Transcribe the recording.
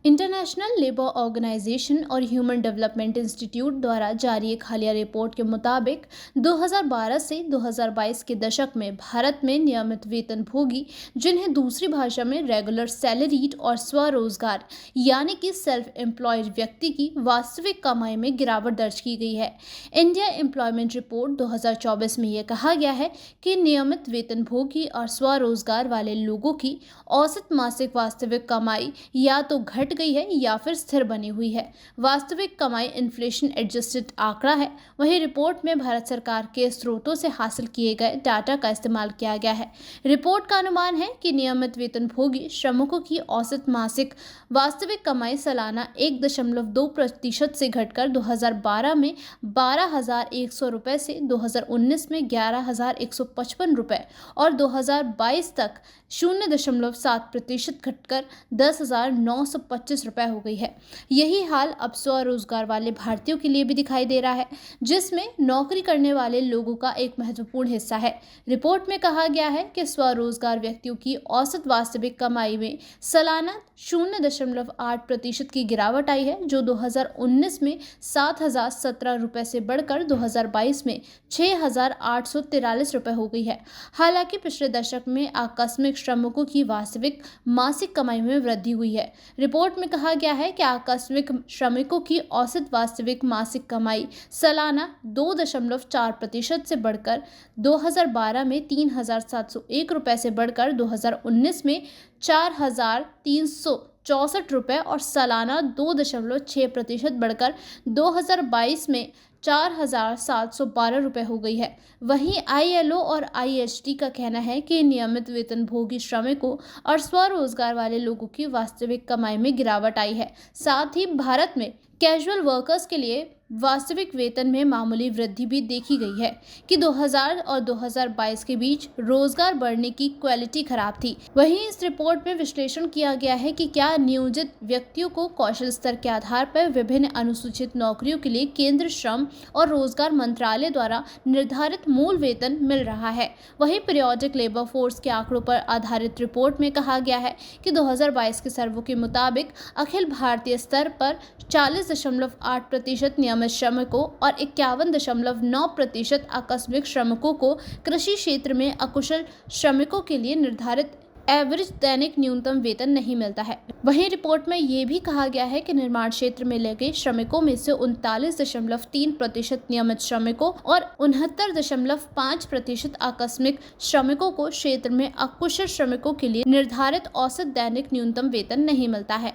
International labour organisation और human development institute द्वारा जारी एक हालिया रिपोर्ट के मुताबिक 2012 से 2022 के दशक में भारत में नियमित वेतनभोगी, जिन्हें दूसरी भाषा में रेगुलर सैलरीड और स्वरोजगार यानी कि सेल्फ एम्प्लॉयड व्यक्ति की वास्तविक कमाई में गिरावट दर्ज की गई है। इंडिया एम्प्लॉयमेंट रिपोर्ट 2024 में यह कहा गया है कि नियमित वेतनभोगी और स्वरोजगार वाले लोगों की औसत मासिक वास्तविक कमाई या तो घट गई है या फिर स्थिर बनी हुई है। वास्तविक कमाई इन्फ्लेशन एडजस्टेड आंकड़ा है। वहीं रिपोर्ट में भारत सरकार के स्रोतों से हासिल किए गए डाटा का इस्तेमाल किया गया है। रिपोर्ट का अनुमान है कि नियमित वेतनभोगी श्रमिकों की औसत मासिक वास्तविक कमाई सालाना 1.2% से घटकर 2012 में 12,100 रुपये से 2019 में 11,155 रुपये और 2022 तक 0.7% घटकर 10,925 रुपये हो गई है। यही हाल अब स्वरोजगार वाले भारतीयों के लिए भी दिखाई दे रहा है, जिसमें नौकरी करने वाले लोगों का एक महत्वपूर्ण हिस्सा है। रिपोर्ट में कहा गया है कि स्वरोजगार व्यक्तियों की औसत वास्तविक कमाई में सालाना 0.8% की गिरावट आई है, जो 2019 में 7,017 रुपये से बढ़कर 2022 में 6,843 रुपये हो गई है। हालांकि पिछले दशक में आकस्मिक श्रमिकों की वास्तविक मासिक कमाई में वृद्धि हुई है। रिपोर्ट में कहा गया है कि आकस्मिक श्रमिकों की औसत वास्तविक मासिक कमाई सालाना 2.4% से बढ़कर 2012 में 3,701 रुपये से बढ़कर 2019 में 4,364 रुपये और सालाना 2.6% बढ़कर 2022 में 4,712 रुपये हो गई है। वहीं ILO और IHT का कहना है कि नियमित वेतनभोगी श्रमिकों और स्वरोजगार वाले लोगों की वास्तविक कमाई में गिरावट आई है। साथ ही भारत में कैजुअल वर्कर्स के लिए वास्तविक वेतन में मामूली वृद्धि भी देखी गई है कि 2000 और 2022 के बीच रोजगार बढ़ने की क्वालिटी खराब थी। वहीं इस रिपोर्ट में विश्लेषण किया गया है कि क्या नियोजित व्यक्तियों को कौशल स्तर के आधार पर विभिन्न अनुसूचित नौकरियों के लिए केंद्र श्रम और रोजगार मंत्रालय द्वारा निर्धारित मूल वेतन मिल रहा है। वहीं पीरियोडिक लेबर फोर्स के आंकड़ों पर आधारित रिपोर्ट में कहा गया है कि 2022 के सर्वे के मुताबिक अखिल भारतीय स्तर पर 40.8% नियमित श्रमिकों और 51.9% आकस्मिक श्रमिकों को कृषि क्षेत्र में अकुशल श्रमिकों के लिए निर्धारित एवरेज दैनिक न्यूनतम वेतन नहीं मिलता है। वहीं रिपोर्ट में यह भी कहा गया है कि निर्माण क्षेत्र में लगे श्रमिकों में से 39.3% नियमित श्रमिकों और 69.5% आकस्मिक श्रमिकों को क्षेत्र में अकुशल श्रमिकों के लिए निर्धारित औसत दैनिक न्यूनतम वेतन नहीं मिलता है।